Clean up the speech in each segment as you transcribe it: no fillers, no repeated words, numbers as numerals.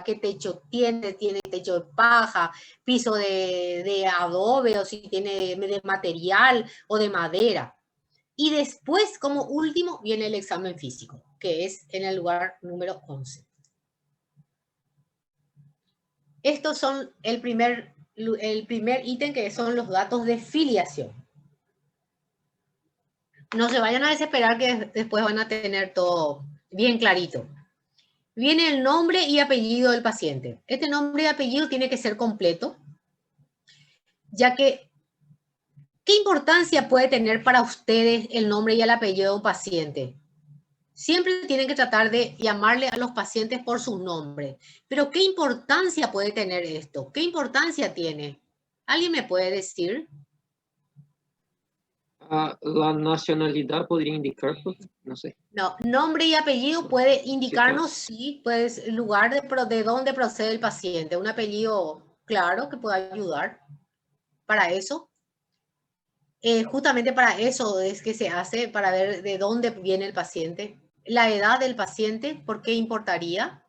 qué techo tiene techo de paja, piso de adobe, o si tiene de material o de madera. Y después, como último, viene el examen físico, que es en el lugar número 11. Estos son el primer ítem, que son los datos de filiación. No se vayan a desesperar, que después van a tener todo bien clarito. Viene el nombre y apellido del paciente. Este nombre y apellido tiene que ser completo, ya que, ¿qué importancia puede tener para ustedes el nombre y el apellido de un paciente? Siempre tienen que tratar de llamarle a los pacientes por su nombre. Pero ¿qué importancia puede tener esto? ¿Qué importancia tiene? ¿Alguien me puede decir? La nacionalidad podría indicar, no sé. No, nombre y apellido puede indicarnos, sí, pues, el lugar de dónde procede el paciente. Un apellido claro que pueda ayudar para eso. Justamente para eso es que se hace, para ver de dónde viene el paciente. La edad del paciente, ¿por qué importaría?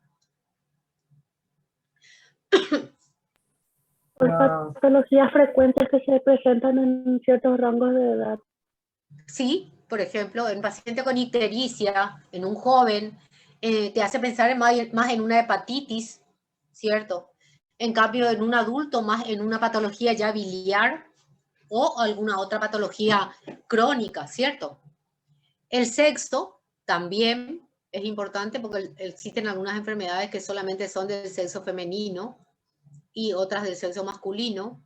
Por patologías frecuentes que se presentan en ciertos rangos de edad. Sí, por ejemplo, en un paciente con ictericia, en un joven, te hace pensar más en una hepatitis, ¿cierto? En cambio, en un adulto, más en una patología ya biliar o alguna otra patología crónica, ¿cierto? El sexo también es importante, porque existen algunas enfermedades que solamente son del sexo femenino y otras del sexo masculino.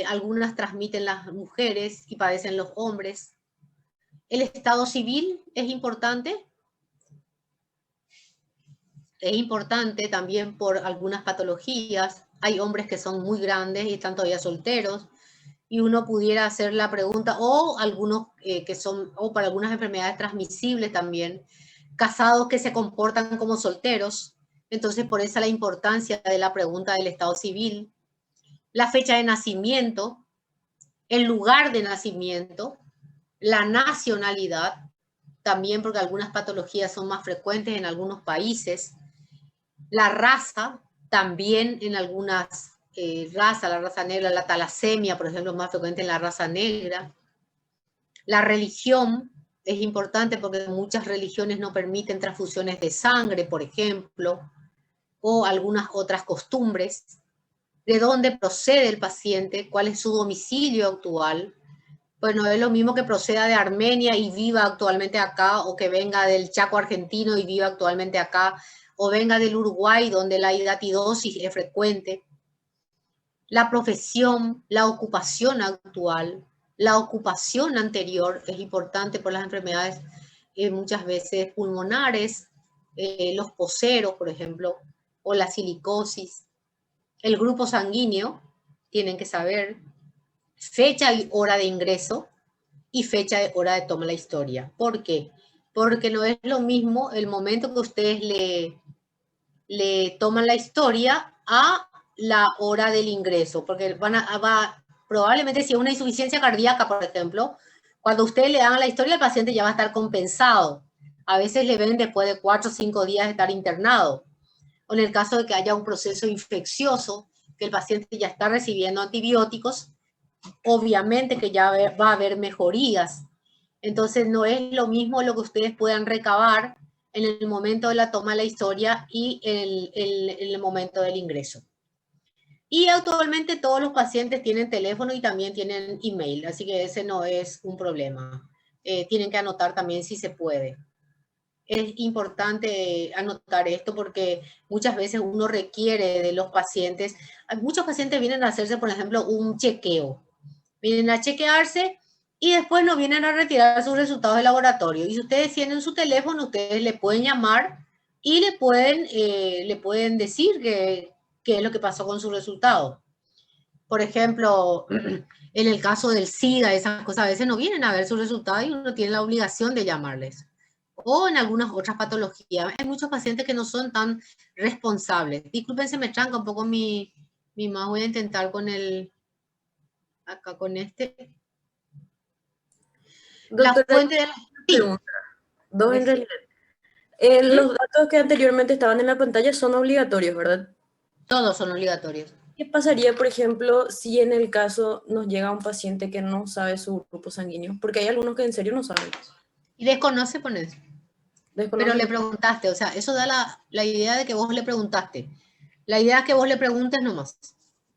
Algunas transmiten las mujeres y padecen los hombres. El estado civil es importante. Es importante también por algunas patologías. Hay hombres que son muy grandes y están todavía solteros. Y uno pudiera hacer la pregunta, o algunos que son, o para algunas enfermedades transmisibles también, casados que se comportan como solteros. Entonces, por eso la importancia de la pregunta del estado civil. La fecha de nacimiento, el lugar de nacimiento, la nacionalidad, también porque algunas patologías son más frecuentes en algunos países. La raza, también en algunas razas, la raza negra, la talasemia, por ejemplo, es más frecuente en la raza negra. La religión es importante porque muchas religiones no permiten transfusiones de sangre, por ejemplo, o algunas otras costumbres. De dónde procede el paciente, cuál es su domicilio actual. Bueno, es lo mismo que proceda de Armenia y viva actualmente acá, o que venga del Chaco argentino y viva actualmente acá, o venga del Uruguay, donde la hidatidosis es frecuente. La profesión, la ocupación actual, la ocupación anterior es importante por las enfermedades muchas veces pulmonares, los poseros, por ejemplo, o la silicosis. El grupo sanguíneo, tienen que saber, fecha y hora de ingreso y fecha y hora de toma de la historia. ¿Por qué? Porque no es lo mismo el momento que ustedes le toman la historia a la hora del ingreso, porque probablemente si es una insuficiencia cardíaca, por ejemplo, cuando ustedes le dan la historia, el paciente ya va a estar compensado. A veces le ven después de 4 o 5 días de estar internado. O en el caso de que haya un proceso infeccioso, que el paciente ya está recibiendo antibióticos, obviamente que ya va a haber mejorías. Entonces no es lo mismo lo que ustedes puedan recabar en el momento de la toma de la historia y en el momento del ingreso. Y actualmente todos los pacientes tienen teléfono y también tienen email, así que ese no es un problema. Tienen que anotar también si se puede. Es importante anotar esto porque muchas veces uno requiere de los pacientes. Muchos pacientes vienen a hacerse, por ejemplo, un chequeo. Vienen a chequearse y después nos vienen a retirar sus resultados de laboratorio. Y si ustedes tienen su teléfono, ustedes le pueden llamar y le pueden decir qué es lo que pasó con su resultado. Por ejemplo, en el caso del SIDA, esas cosas a veces no vienen a ver sus resultados y uno tiene la obligación de llamarles. O en algunas otras patologías. Hay muchos pacientes que no son tan responsables. Disculpen, se me tranca un poco mi mouse. Voy a intentar con acá con este. Doctora, La fuente de la... pregunta. Dos en realidad. Los datos que anteriormente estaban en la pantalla son obligatorios, ¿verdad? Todos son obligatorios. ¿Qué pasaría, por ejemplo, si en el caso nos llega un paciente que no sabe su grupo sanguíneo? Porque hay algunos que en serio no saben. Y desconoce, pones. Pero Desconocen. le preguntaste, o sea, eso da la idea de que vos le preguntaste. La idea es que vos le preguntes nomás.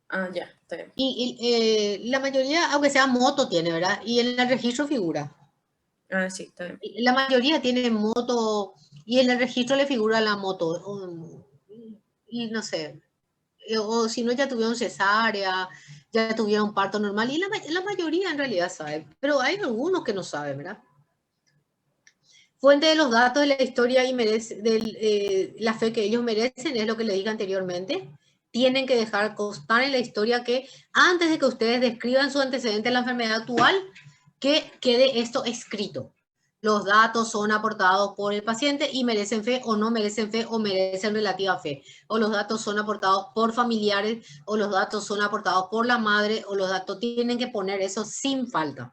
Ah, ya, está bien. Y la mayoría, aunque sea moto, tiene, ¿verdad? Y en el registro figura. Ah, sí, está bien. La mayoría tiene moto y en el registro le figura la moto. Y no sé, o si no ya tuvieron cesárea, ya tuvieron parto normal. Y la mayoría en realidad sabe, pero hay algunos que no saben, ¿verdad? Fuente de los datos de la historia y la fe que ellos merecen, es lo que le dije anteriormente. Tienen que dejar constar en la historia que antes de que ustedes describan su antecedente de la enfermedad actual, que quede esto escrito. Los datos son aportados por el paciente y merecen fe o no merecen fe o merecen relativa fe. O los datos son aportados por familiares o los datos son aportados por la madre o los datos tienen que poner eso sin falta.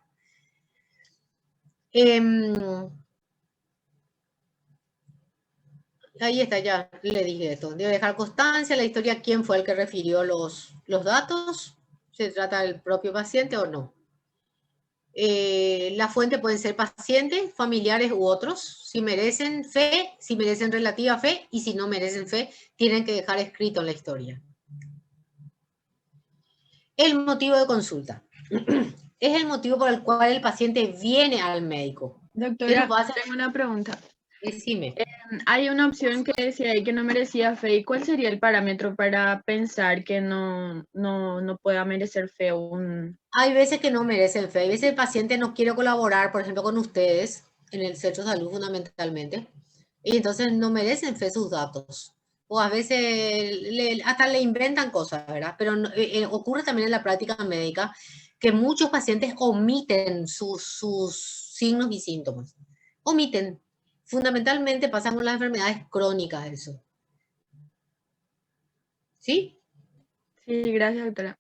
Ahí está, ya le dije esto. Debe dejar constancia la historia, quién fue el que refirió los datos, se trata del propio paciente o no. La fuente pueden ser pacientes, familiares u otros. Si merecen fe, si merecen relativa fe y si no merecen fe, tienen que dejar escrito en la historia. El motivo de consulta. Es el motivo por el cual el paciente viene al médico. Doctora, tengo una pregunta. Decime. Hay una opción que decía ahí que no merecía fe. ¿Y cuál sería el parámetro para pensar que no pueda merecer fe Hay veces que no merecen fe. Hay veces el paciente no quiere colaborar, por ejemplo, con ustedes, en el centro de salud fundamentalmente, y entonces no merecen fe sus datos. O a veces hasta le inventan cosas, ¿verdad? Pero ocurre también en la práctica médica que muchos pacientes omiten sus signos y síntomas. Omiten. Fundamentalmente pasa con las enfermedades crónicas eso. ¿Sí? Sí, gracias, doctora.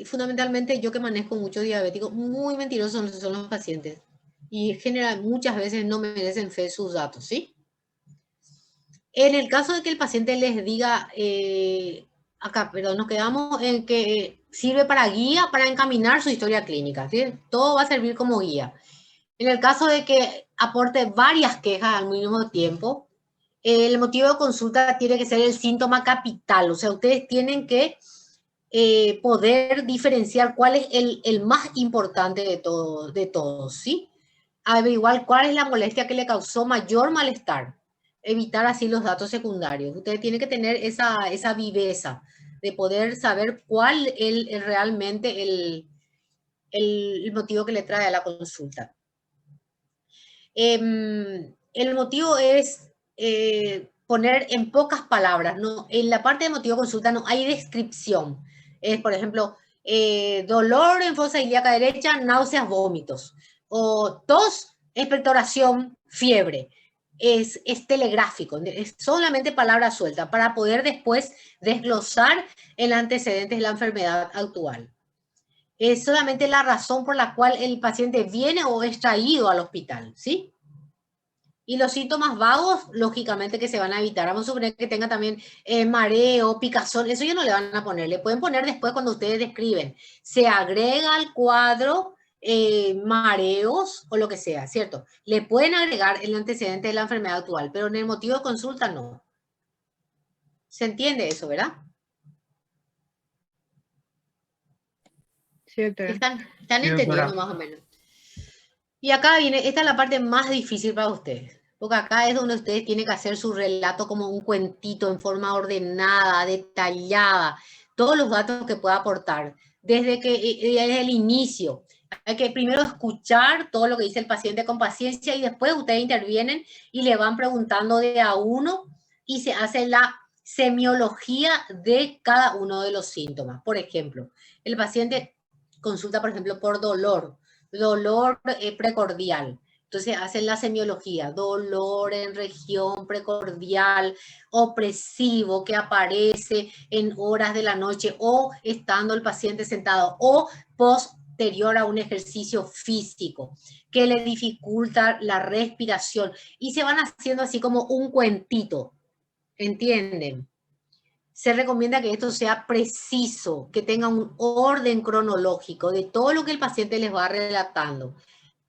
Fundamentalmente yo que manejo muchos diabéticos, muy mentirosos son los pacientes. Y muchas veces no merecen fe sus datos, ¿sí? En el caso de que el paciente les diga, nos quedamos en que sirve para guía, para encaminar su historia clínica, ¿sí? Todo va a servir como guía. En el caso de que aporte varias quejas al mismo tiempo, el motivo de consulta tiene que ser el síntoma capital, o sea, ustedes tienen que poder diferenciar cuál es el más importante de todos, ¿sí? Averiguar cuál es la molestia que le causó mayor malestar, evitar así los datos secundarios. Ustedes tienen que tener esa viveza de poder saber cuál es realmente el motivo que le trae a la consulta. El motivo es poner en pocas palabras, ¿no? En la parte de motivo de consulta no hay descripción. Es, por ejemplo, dolor en fosa ilíaca derecha, náuseas, vómitos. O tos, expectoración, fiebre. Es telegráfico, es solamente palabra suelta para poder después desglosar el antecedente de la enfermedad actual. Es solamente la razón por la cual el paciente viene o es traído al hospital, ¿sí? Y los síntomas vagos, lógicamente que se van a evitar. Vamos a suponer que tenga también mareo, picazón, eso ya no le van a poner. Le pueden poner después cuando ustedes describen. Se agrega al cuadro mareos o lo que sea, ¿cierto? Le pueden agregar el antecedente de la enfermedad actual, pero en el motivo de consulta no. ¿Se entiende eso, verdad? Sí, doctora. ¿Están entendiendo más o menos? Y acá viene, esta es la parte más difícil para ustedes, porque acá es donde ustedes tienen que hacer su relato como un cuentito en forma ordenada, detallada, todos los datos que pueda aportar, desde el inicio. Hay que primero escuchar todo lo que dice el paciente con paciencia y después ustedes intervienen y le van preguntando de a uno y se hace la semiología de cada uno de los síntomas. Por ejemplo, el paciente consulta, por ejemplo, por dolor precordial. Entonces hacen la semiología, dolor en región precordial, opresivo que aparece en horas de la noche o estando el paciente sentado o post deteriora un ejercicio físico, que le dificulta la respiración, y se van haciendo así como un cuentito, ¿entienden? Se recomienda que esto sea preciso, que tenga un orden cronológico de todo lo que el paciente les va relatando,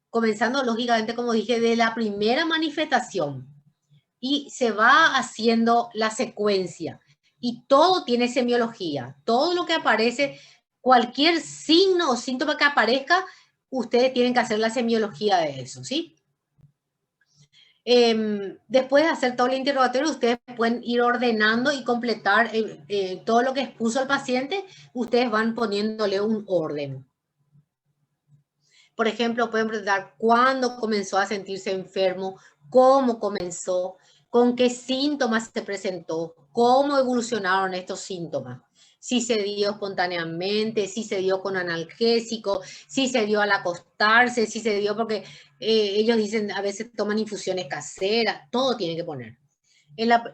comenzando lógicamente, como dije, de la primera manifestación, y se va haciendo la secuencia, y todo tiene semiología, todo lo que aparece, cualquier signo o síntoma que aparezca, ustedes tienen que hacer la semiología de eso, ¿sí? Después de hacer todo el interrogatorio, ustedes pueden ir ordenando y completar todo lo que expuso el paciente, ustedes van poniéndole un orden. Por ejemplo, pueden preguntar cuándo comenzó a sentirse enfermo, cómo comenzó, con qué síntomas se presentó, cómo evolucionaron estos síntomas. Si se dio espontáneamente, si se dio con analgésico, si se dio al acostarse, si se dio porque ellos dicen a veces toman infusiones caseras, todo tiene que poner.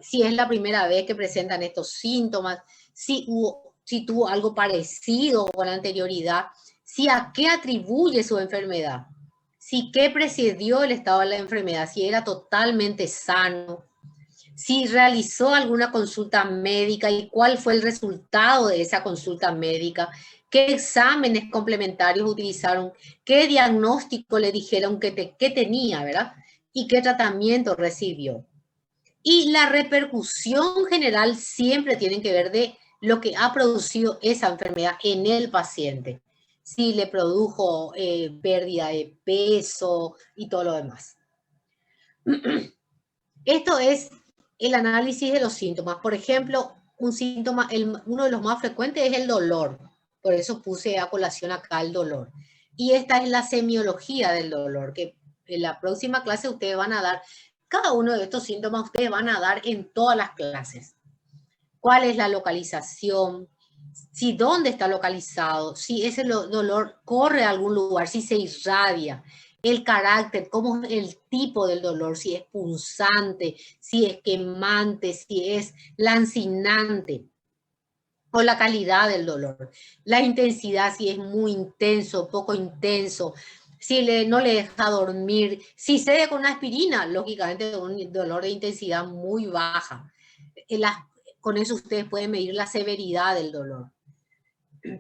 Si es la primera vez que presentan estos síntomas, si tuvo algo parecido con anterioridad, si a qué atribuye su enfermedad, si qué precedió el estado de la enfermedad, si era totalmente sano, si realizó alguna consulta médica y cuál fue el resultado de esa consulta médica, qué exámenes complementarios utilizaron, qué diagnóstico le dijeron que tenía, ¿verdad? Y qué tratamiento recibió. Y la repercusión general siempre tiene que ver de lo que ha producido esa enfermedad en el paciente. Si le produjo pérdida de peso y todo lo demás. Esto es el análisis de los síntomas. Por ejemplo, un síntoma, uno de los más frecuentes es el dolor. Por eso puse a colación acá el dolor. Y esta es la semiología del dolor, que en la próxima clase ustedes van a dar, cada uno de estos síntomas ustedes van a dar en todas las clases. ¿Cuál es la localización? Si dónde está localizado, si ese dolor corre a algún lugar, si se irradia, el carácter, cómo es el tipo del dolor, si es punzante, si es quemante, si es lancinante, o la calidad del dolor, la intensidad, si es muy intenso, poco intenso, si no le deja dormir, si cede con una aspirina, lógicamente un dolor de intensidad muy baja. Con eso ustedes pueden medir la severidad del dolor.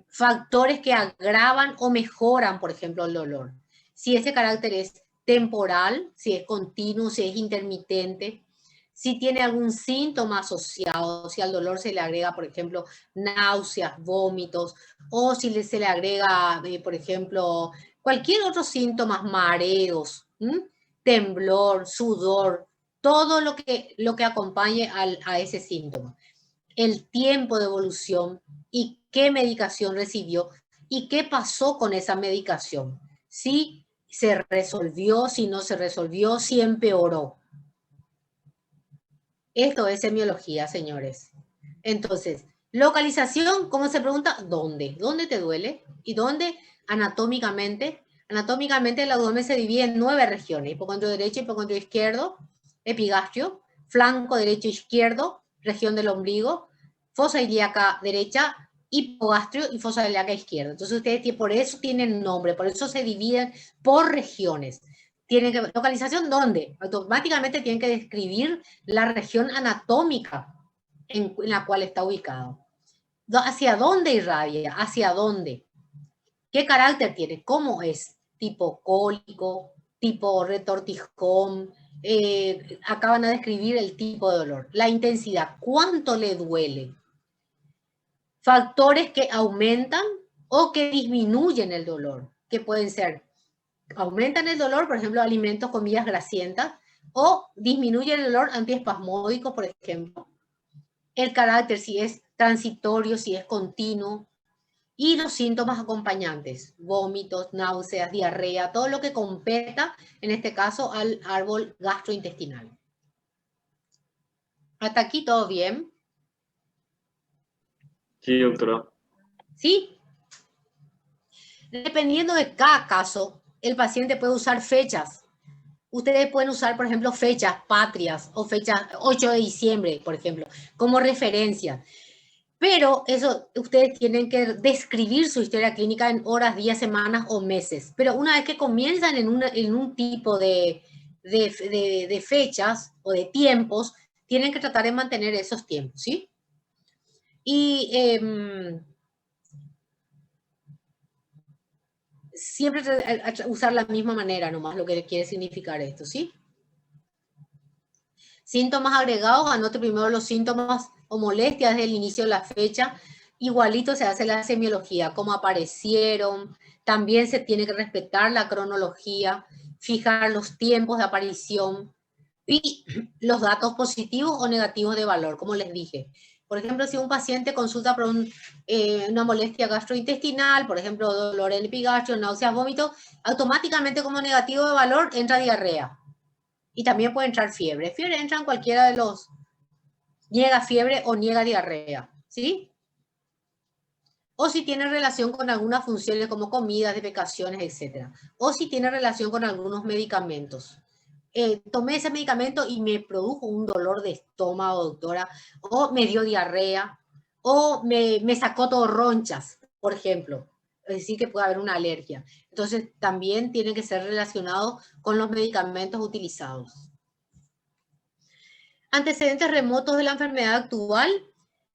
Factores que agravan o mejoran, por ejemplo, el dolor. Si ese carácter es temporal, si es continuo, si es intermitente, si tiene algún síntoma asociado, si al dolor se le agrega, por ejemplo, náuseas, vómitos, o si se le agrega, por ejemplo, cualquier otro síntoma, mareos, temblor, sudor, todo lo que acompañe a ese síntoma. El tiempo de evolución y qué medicación recibió y qué pasó con esa medicación. Si se resolvió, si no se resolvió, si empeoró. Esto es semiología, señores. Entonces, localización, ¿cómo se pregunta? ¿Dónde? ¿Dónde te duele? ¿Y dónde anatómicamente? Anatómicamente el abdomen se divide en 9 regiones: hipocondrio derecho, hipocondrio izquierdo, epigastrio, flanco derecho e izquierdo, región del ombligo, fosa ilíaca derecha, hipogastrio y fosa ilíaca izquierda. Entonces ustedes por eso tienen nombre, por eso se dividen por regiones. Tienen que, localización, ¿dónde? Automáticamente tienen que describir la región anatómica en la cual está ubicado. ¿Hacia dónde irradia? ¿Hacia dónde? ¿Qué carácter tiene? ¿Cómo es? Tipo cólico, tipo retortijón. Acaban de describir el tipo de dolor. La intensidad, ¿cuánto le duele? Factores que aumentan o que disminuyen el dolor, que pueden ser, aumentan el dolor, por ejemplo, alimentos con vías grasientas, o disminuyen el dolor, antiespasmódicos, por ejemplo. El carácter, si es transitorio, si es continuo, y los síntomas acompañantes, vómitos, náuseas, diarrea, todo lo que competa, en este caso, al árbol gastrointestinal. ¿Hasta aquí todo bien? Sí, doctora. ¿Sí? Dependiendo de cada caso, el paciente puede usar fechas. Ustedes pueden usar, por ejemplo, fechas patrias o fechas 8 de diciembre, por ejemplo, como referencia. Pero eso, ustedes tienen que describir su historia clínica en horas, días, semanas o meses. Pero una vez que comienzan en un tipo de fechas o de tiempos, tienen que tratar de mantener esos tiempos, ¿sí? Y siempre usar la misma manera nomás, lo que quiere significar esto, ¿sí? Síntomas agregados, anote primero los síntomas o molestias desde el inicio de la fecha. Igualito se hace la semiología, cómo aparecieron. También se tiene que respetar la cronología, fijar los tiempos de aparición y los datos positivos o negativos de valor, como les dije. Por ejemplo, si un paciente consulta por una molestia gastrointestinal, por ejemplo, dolor en epigastrio, náuseas, vómitos, automáticamente como negativo de valor entra diarrea. Y también puede entrar fiebre. Fiebre entra en cualquiera de los... Niega fiebre o niega diarrea, ¿sí? O si tiene relación con algunas funciones como comidas, defecaciones, etc. O si tiene relación con algunos medicamentos. Tomé ese medicamento y me produjo un dolor de estómago, doctora, o me dio diarrea, o me sacó todo ronchas, por ejemplo. Es decir, que puede haber una alergia. Entonces, también tiene que ser relacionado con los medicamentos utilizados. Antecedentes remotos de la enfermedad actual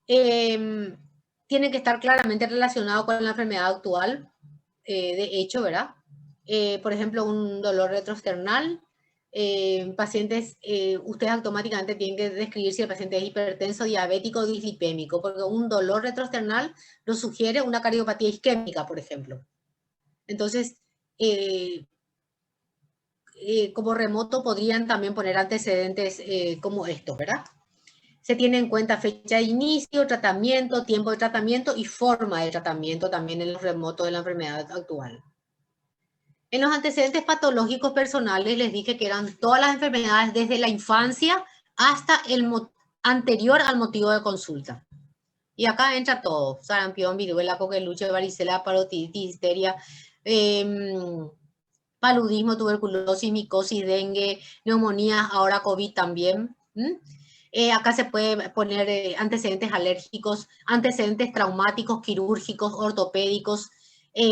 tienen que estar claramente relacionados con la enfermedad actual, de hecho, ¿verdad? Por ejemplo, un dolor retroesternal. Pacientes, ustedes automáticamente tienen que describir si el paciente es hipertenso, diabético o dislipémico, porque un dolor retroesternal nos sugiere una cardiopatía isquémica, por ejemplo. Entonces, como remoto podrían también poner antecedentes como estos, ¿verdad? Se tiene en cuenta fecha de inicio, tratamiento, tiempo de tratamiento y forma de tratamiento también en los remotos de la enfermedad actual. En los antecedentes patológicos personales les dije que eran todas las enfermedades desde la infancia hasta el anterior al motivo de consulta. Y acá entra todo: sarampión, viruela, coqueluche, varicela, parotiditis, histeria, paludismo, tuberculosis, micosis, dengue, neumonía, ahora COVID también. Acá se puede poner antecedentes alérgicos, antecedentes traumáticos, quirúrgicos, ortopédicos,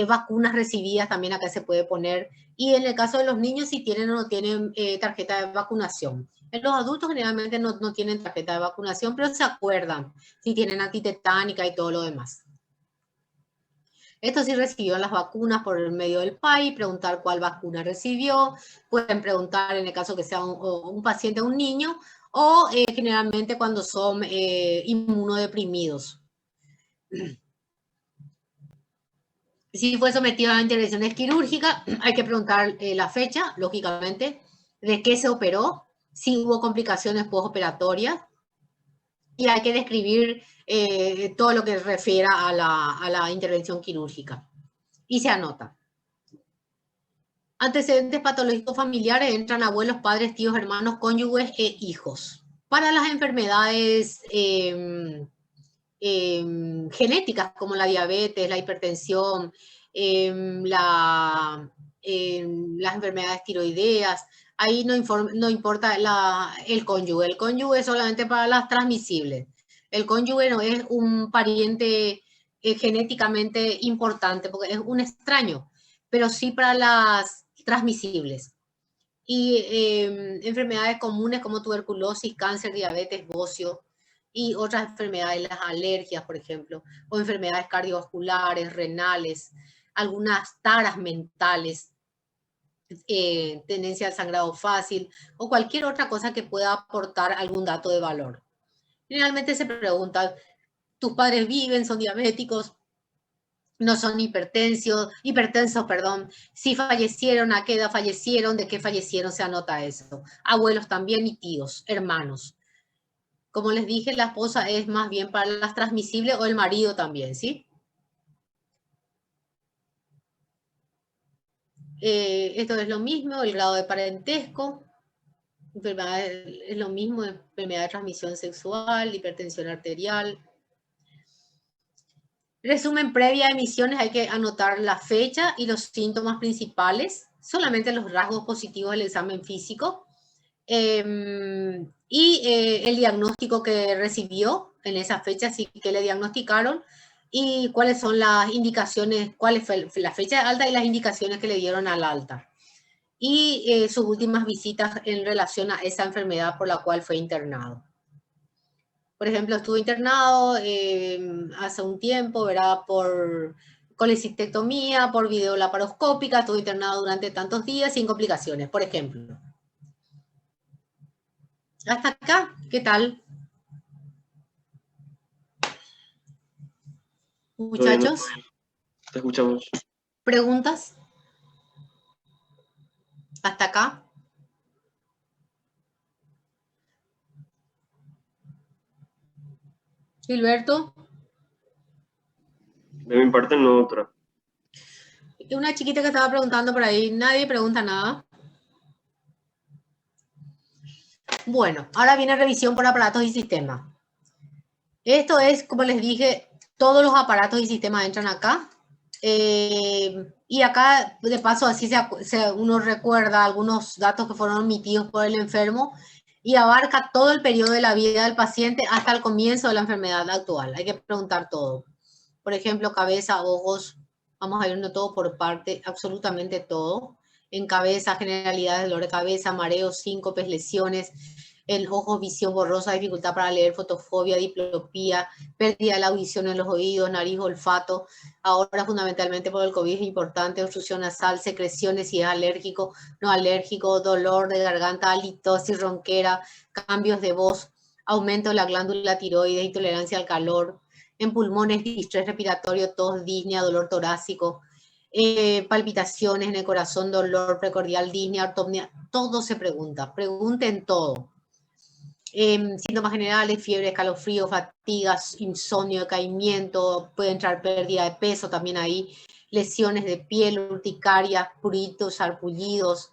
vacunas recibidas también acá se puede poner. Y en el caso de los niños, si tienen o no tienen tarjeta de vacunación. En los adultos generalmente no tienen tarjeta de vacunación, pero se acuerdan si tienen antitetánica y todo lo demás. Esto sí recibió las vacunas por el medio del PAI, preguntar cuál vacuna recibió. Pueden preguntar en el caso que sea un paciente, un niño, o generalmente cuando son inmunodeprimidos. Si fue sometido a intervenciones quirúrgicas, hay que preguntar la fecha, lógicamente, de qué se operó, si hubo complicaciones postoperatorias, y hay que describir todo lo que refiera a la intervención quirúrgica. Y se anota. Antecedentes patológicos familiares entran abuelos, padres, tíos, hermanos, cónyuges e hijos. Para las enfermedades genéticas como la diabetes, la hipertensión, las enfermedades tiroideas, ahí no importa el cónyuge. El cónyuge es solamente para las transmisibles. El cónyuge no es un pariente genéticamente importante porque es un extraño, pero sí para las transmisibles. Y enfermedades comunes como tuberculosis, cáncer, diabetes, bocio y otras enfermedades, las alergias, por ejemplo, o enfermedades cardiovasculares, renales, algunas taras mentales, tendencia al sangrado fácil o cualquier otra cosa que pueda aportar algún dato de valor. Generalmente se pregunta, ¿tus padres viven, son diabéticos, no son hipertensos, si fallecieron, a qué edad fallecieron, de qué fallecieron, se anota eso. Abuelos también y tíos, hermanos. Como les dije, la esposa es más bien para las transmisibles o el marido también, ¿sí? Esto es lo mismo, el grado de parentesco, es lo mismo, enfermedad de transmisión sexual, hipertensión arterial. Resumen previa a emisiones, hay que anotar la fecha y los síntomas principales, solamente los rasgos positivos del examen físico, y el diagnóstico que recibió, en esa fecha, sí que le diagnosticaron y cuáles son las indicaciones, cuál fue la fecha de alta y las indicaciones que le dieron al alta. Y sus últimas visitas en relación a esa enfermedad por la cual fue internado. Por ejemplo, estuvo internado hace un tiempo, ¿verdad? Por colecistectomía, por videolaparoscópica, estuvo internado durante tantos días sin complicaciones, por ejemplo. Hasta acá, ¿qué tal? Muchachos, Te escuchamos. ¿preguntas? Hasta acá. Gilberto. De mi parte, no, otra. Una chiquita que estaba preguntando por ahí, nadie pregunta nada. Bueno, ahora viene revisión por aparatos y sistemas. Esto es, como les dije, todos los aparatos y sistemas entran acá. Y acá, de paso, así uno recuerda algunos datos que fueron omitidos por el enfermo y abarca todo el periodo de la vida del paciente hasta el comienzo de la enfermedad actual. Hay que preguntar todo. Por ejemplo, cabeza, ojos, vamos a irnos todo por parte, absolutamente todo. En cabeza, generalidades, dolor de cabeza, mareos, síncopes, lesiones. En ojos, visión borrosa, dificultad para leer, fotofobia, diplopía, pérdida de la audición en los oídos, nariz, olfato. Ahora fundamentalmente por el COVID es importante, obstrucción nasal, secreciones si es alérgico, no alérgico, dolor de garganta, halitosis, ronquera, cambios de voz, aumento de la glándula tiroides, intolerancia al calor. En pulmones, distrés respiratorio, tos, disnea, dolor torácico, palpitaciones en el corazón, dolor precordial, disnea, ortopnea, todo se pregunta, pregunten todo. Síntomas generales, fiebre, escalofrío, fatigas, insomnio, decaimiento, puede entrar pérdida de peso también ahí, lesiones de piel, urticaria, pruritos, sarpullidos,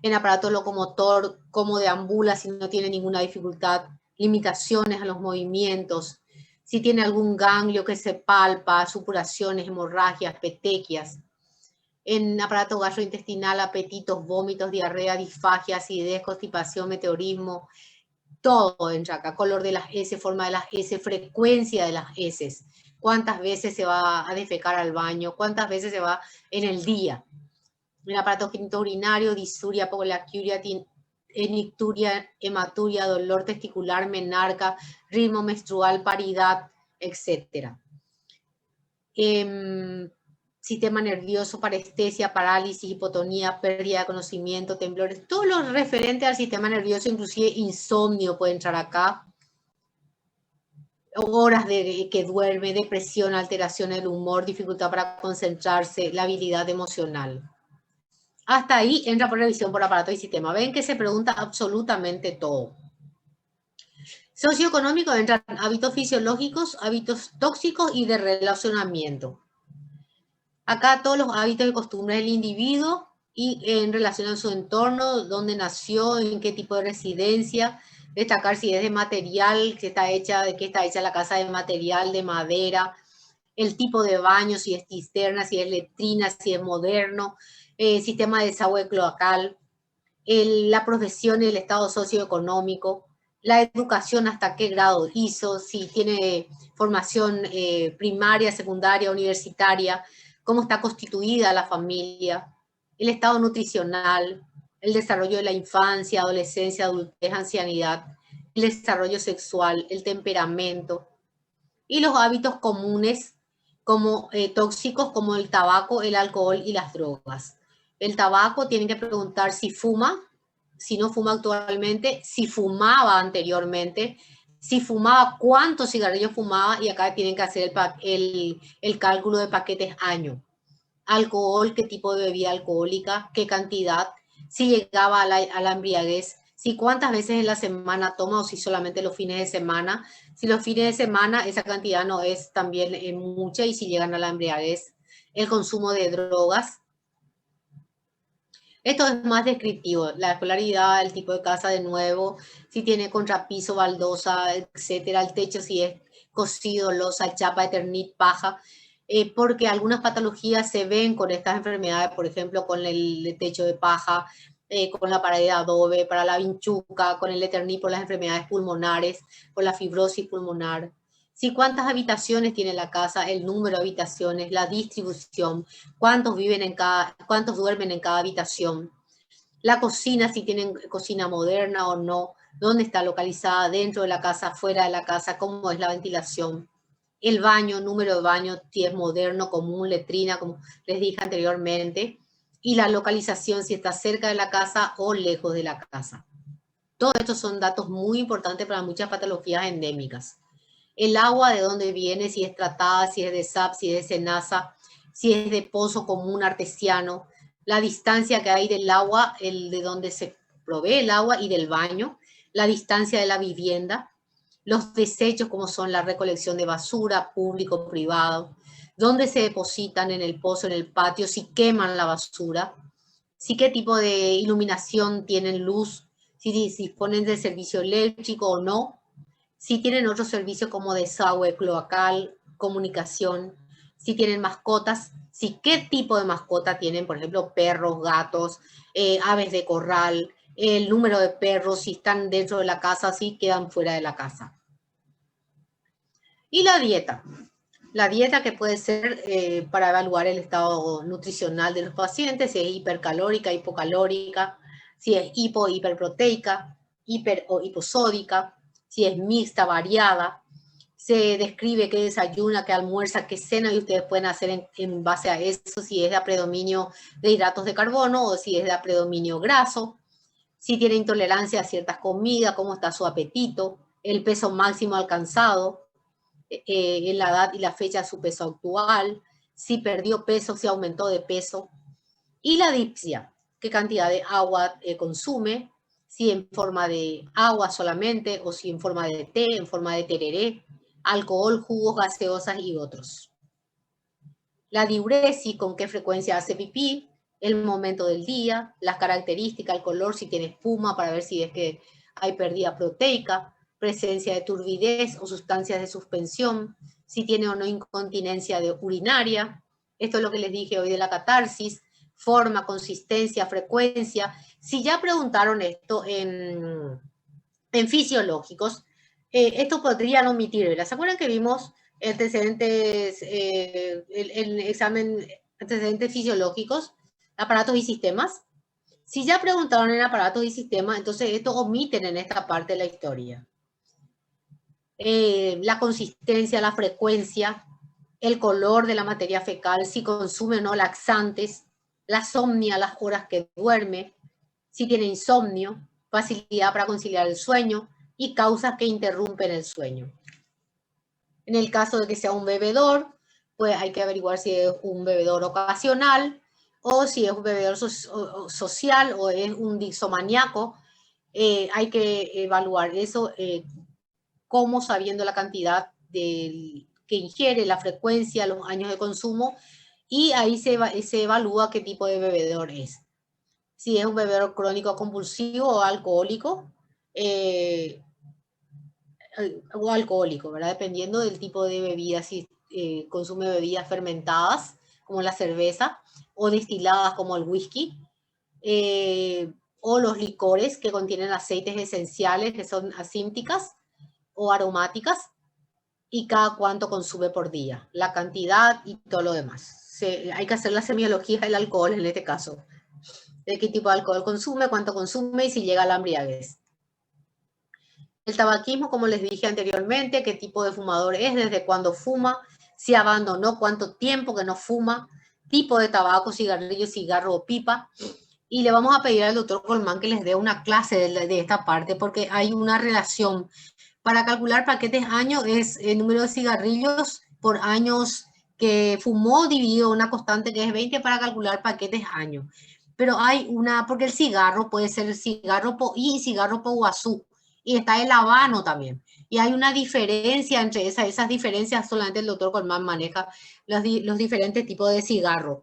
en aparato locomotor, cómo deambula si no tiene ninguna dificultad, limitaciones a los movimientos, si tiene algún ganglio que se palpa, supuraciones, hemorragias, petequias. En aparato gastrointestinal, apetitos, vómitos, diarrea, disfagia, acidez, constipación, meteorismo, todo entra acá. Color de las heces, forma de las heces, frecuencia de las heces. Cuántas veces se va a defecar al baño, cuántas veces se va en el día. En aparato genitourinario, disuria, poliacuria, enicturia, hematuria, dolor testicular, menarca, ritmo menstrual, paridad, etc. Sistema nervioso, parestesia, parálisis, hipotonía, pérdida de conocimiento, temblores, todo lo referente al sistema nervioso, inclusive insomnio puede entrar acá. Horas que duerme, depresión, alteración del humor, dificultad para concentrarse, la habilidad emocional. Hasta ahí entra por revisión por aparato y sistema. Ven que se pregunta absolutamente todo. Socioeconómico entran hábitos fisiológicos, hábitos tóxicos y de relacionamiento. Acá todos los hábitos y costumbres del individuo y en relación a su entorno, dónde nació, en qué tipo de residencia, destacar si es de material, de qué está hecha la casa, de material, de madera, el tipo de baño, si es cisterna, si es letrina, si es moderno, sistema de desagüe cloacal, la profesión y el estado socioeconómico, la educación hasta qué grado hizo, si tiene formación primaria, secundaria, universitaria, cómo está constituida la familia, el estado nutricional, el desarrollo de la infancia, adolescencia, adultez, ancianidad, el desarrollo sexual, el temperamento y los hábitos comunes como tóxicos como el tabaco, el alcohol y las drogas. El tabaco tienen que preguntar si fuma, si no fuma actualmente, si fumaba anteriormente, si fumaba, cuántos cigarrillos fumaba, y acá tienen que hacer el cálculo de paquetes año. Alcohol, qué tipo de bebida alcohólica, qué cantidad, si llegaba a la embriaguez, si cuántas veces en la semana toma o si solamente los fines de semana. Si los fines de semana esa cantidad no es también mucha y si llegan a la embriaguez. El consumo de drogas. Esto es más descriptivo, la escolaridad, el tipo de casa de nuevo, si tiene contrapiso, baldosa, etcétera, el techo si es cocido, losa, chapa, eternit, paja, porque algunas patologías se ven con estas enfermedades, por ejemplo, con el techo de paja, con la pared de adobe, para la vinchuca, con el eternit por las enfermedades pulmonares, por la fibrosis pulmonar. Si cuántas habitaciones tiene la casa, el número de habitaciones, la distribución, cuántos duermen en cada habitación. La cocina, si tienen cocina moderna o no, dónde está localizada, dentro de la casa, fuera de la casa, cómo es la ventilación. El baño, número de baño, si es moderno, común, letrina, como les dije anteriormente. Y la localización, si está cerca de la casa o lejos de la casa. Todos estos son datos muy importantes para muchas patologías endémicas. El agua, de dónde viene, si es tratada, si es de SAP, si es de SENASA, si es de pozo común artesiano, la distancia que hay del agua, de donde se provee el agua y del baño, la distancia de la vivienda, los desechos como son la recolección de basura, público, privado, dónde se depositan en el pozo, en el patio, si queman la basura, si qué tipo de iluminación tienen luz, si disponen de servicio eléctrico o no, si tienen otros servicios como desagüe, cloacal, comunicación, si tienen mascotas, si qué tipo de mascota tienen, por ejemplo, perros, gatos, aves de corral, el número de perros, si están dentro de la casa, si quedan fuera de la casa. Y la dieta que puede ser para evaluar el estado nutricional de los pacientes, si es hipercalórica, hipocalórica, si es hiperproteica, hiper o hiposódica, si es mixta, variada, se describe qué desayuna, qué almuerza, qué cena, y ustedes pueden hacer en base a eso si es de predominio de hidratos de carbono o si es de predominio graso, si tiene intolerancia a ciertas comidas, cómo está su apetito, el peso máximo alcanzado, en la edad y la fecha de su peso actual, si perdió peso, si aumentó de peso, y la dipsia, qué cantidad de agua consume, si en forma de agua solamente o si en forma de té, en forma de tereré, alcohol, jugos, gaseosas y otros. La diuresis, con qué frecuencia hace pipí, el momento del día, las características, el color, si tiene espuma para ver si es que hay pérdida proteica, presencia de turbidez o sustancias de suspensión, si tiene o no incontinencia urinaria. Esto es lo que les dije hoy de la catarsis, forma, consistencia, frecuencia. Si ya preguntaron esto en fisiológicos, esto podrían omitir. ¿Se acuerdan que vimos antecedentes, el examen antecedentes fisiológicos, aparatos y sistemas? Si ya preguntaron en aparatos y sistemas, entonces esto omiten en esta parte de la historia. La consistencia, la frecuencia, el color de la materia fecal, si consume o no laxantes, la somnia, las horas que duerme, si tiene insomnio, facilidad para conciliar el sueño y causas que interrumpen el sueño. En el caso de que sea un bebedor, pues hay que averiguar si es un bebedor ocasional o si es un bebedor social o es un dixomaníaco. Hay que evaluar eso como sabiendo la cantidad que ingiere, la frecuencia, los años de consumo, y ahí se evalúa qué tipo de bebedor es. Si es un bebedor crónico compulsivo o alcohólico, ¿verdad? Dependiendo del tipo de bebida, si consume bebidas fermentadas, como la cerveza, o destiladas, como el whisky, o los licores que contienen aceites esenciales, que son asímticas o aromáticas, y cada cuánto consume por día, la cantidad y todo lo demás. Hay que hacer la semiología del alcohol en este caso, de qué tipo de alcohol consume, cuánto consume y si llega a la embriaguez. El tabaquismo, como les dije anteriormente, qué tipo de fumador es, desde cuándo fuma, si abandonó, cuánto tiempo que no fuma, tipo de tabaco, cigarrillo, cigarro o pipa. Y le vamos a pedir al doctor Colmán que les dé una clase de esta parte, porque hay una relación. Para calcular paquetes año es el número de cigarrillos por años que fumó dividido una constante que es 20 para calcular paquetes año. Pero hay una, porque el cigarro puede ser el cigarro y cigarro guazú, y está el habano también. Y hay una diferencia entre esas diferencias, solamente el doctor Colmán maneja los diferentes tipos de cigarro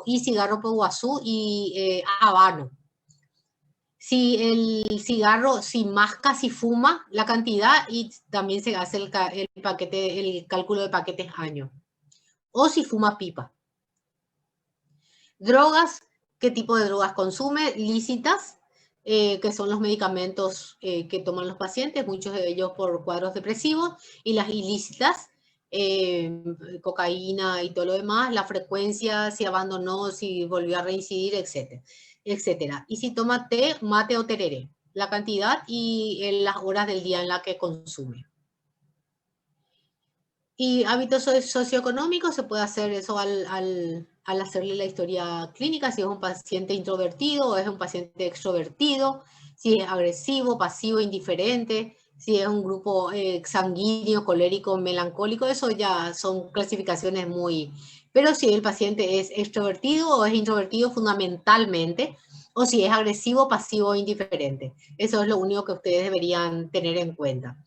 y cigarro guazú y habano. Si el cigarro, si masca, si fuma, la cantidad, y también se hace el cálculo de paquetes año. O si fuma pipa. Drogas, ¿qué tipo de drogas consume? Lícitas, que son los medicamentos que toman los pacientes, muchos de ellos por cuadros depresivos, y las ilícitas, cocaína y todo lo demás, la frecuencia, si abandonó, si volvió a reincidir, etcétera, etcétera. Y si toma té, mate o tereré, la cantidad y las horas del día en la que consume. Y hábitos socioeconómicos, se puede hacer eso al hacerle la historia clínica, si es un paciente introvertido o es un paciente extrovertido, si es agresivo, pasivo, indiferente, si es un grupo sanguíneo, colérico, melancólico, eso ya son clasificaciones muy... Pero si el paciente es extrovertido o es introvertido fundamentalmente, o si es agresivo, pasivo o indiferente. Eso es lo único que ustedes deberían tener en cuenta.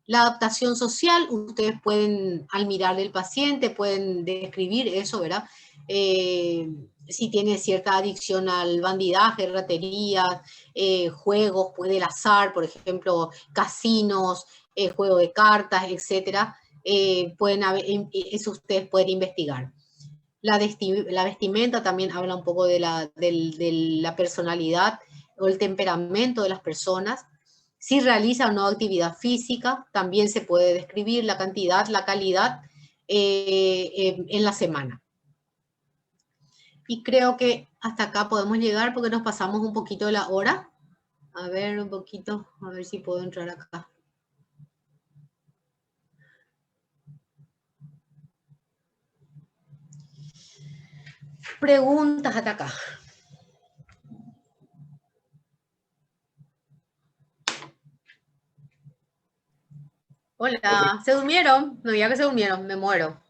La adaptación social, ustedes pueden, al mirar el paciente, pueden describir eso, ¿verdad? Si tiene cierta adicción al bandidaje, raterías, juegos, del azar, por ejemplo, casinos, juego de cartas, etcétera, eso ustedes pueden investigar. La vestimenta también habla un poco de la personalidad o el temperamento de las personas. Si realiza o no actividad física, también se puede describir la cantidad, la calidad en la semana. Y creo que hasta acá podemos llegar porque nos pasamos un poquito de la hora. A ver, un poquito, a ver si puedo entrar acá. Preguntas hasta acá. Hola, ¿se durmieron? No, ya que se durmieron, me muero.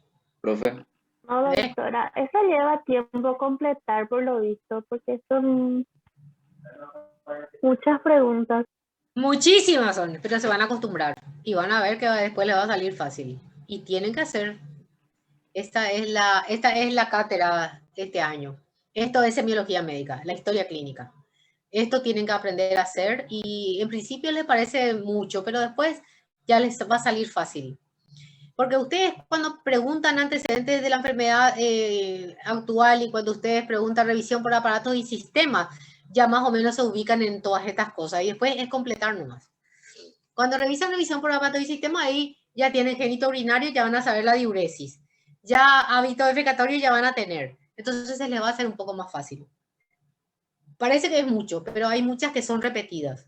Profe, No, doctora, eso lleva tiempo completar por lo visto, porque son muchas preguntas. Muchísimas son, pero se van a acostumbrar y van a ver que después les va a salir fácil. Y tienen que hacer. Esta es la cátedra de este año. Esto es semiología médica, la historia clínica. Esto tienen que aprender a hacer y en principio les parece mucho, pero después ya les va a salir fácil. Porque ustedes cuando preguntan antecedentes de la enfermedad actual y cuando ustedes preguntan revisión por aparatos y sistemas, ya más o menos se ubican en todas estas cosas y después es completar nomás. Cuando revisan revisión por aparatos y sistemas, ahí ya tienen génito urinario, ya van a saber la diuresis. Ya hábito defecatorio ya van a tener. Entonces se les va a hacer un poco más fácil. Parece que es mucho, pero hay muchas que son repetidas,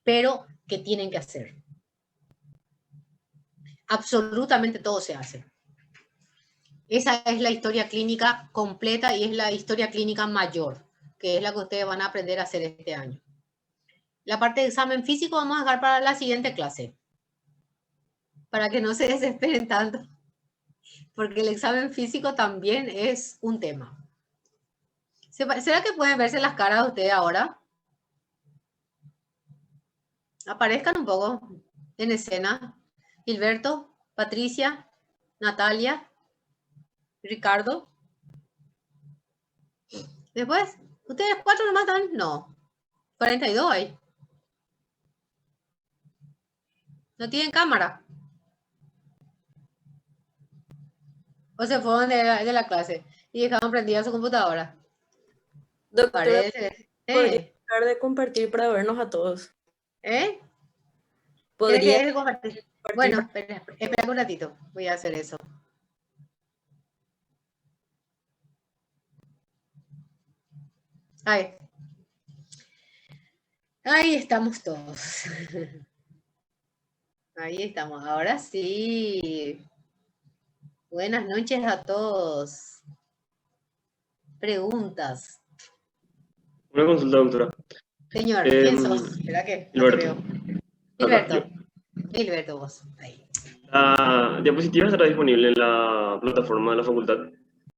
pero que tienen que hacer. Absolutamente todo se hace. Esa es la historia clínica completa y es la historia clínica mayor, que es la que ustedes van a aprender a hacer este año. La parte de examen físico vamos a dejar para la siguiente clase, para que no se desesperen tanto, porque el examen físico también es un tema. ¿Será que pueden verse las caras de ustedes ahora? Aparezcan un poco en escena. Gilberto, Patricia, Natalia, Ricardo. Después, ¿ustedes 4 nomás están? No. 42 hay. ¿No tienen cámara? ¿O se fueron de la clase y dejaron prendida su computadora? Doctora, Parece. ¿podría dejar de compartir para vernos a todos? ¿Eh? ¿Podría ¿Quieres compartir? Bueno, espera un ratito. Voy a hacer eso. Ahí estamos todos. Ahí estamos. Ahora sí. Buenas noches a todos. Preguntas. Una consulta, doctora. Señor, ¿quién sos? ¿Verdad que? No te veo. Gilberto. Gilberto, vos. Ahí. La diapositiva estará disponible en la plataforma de la facultad.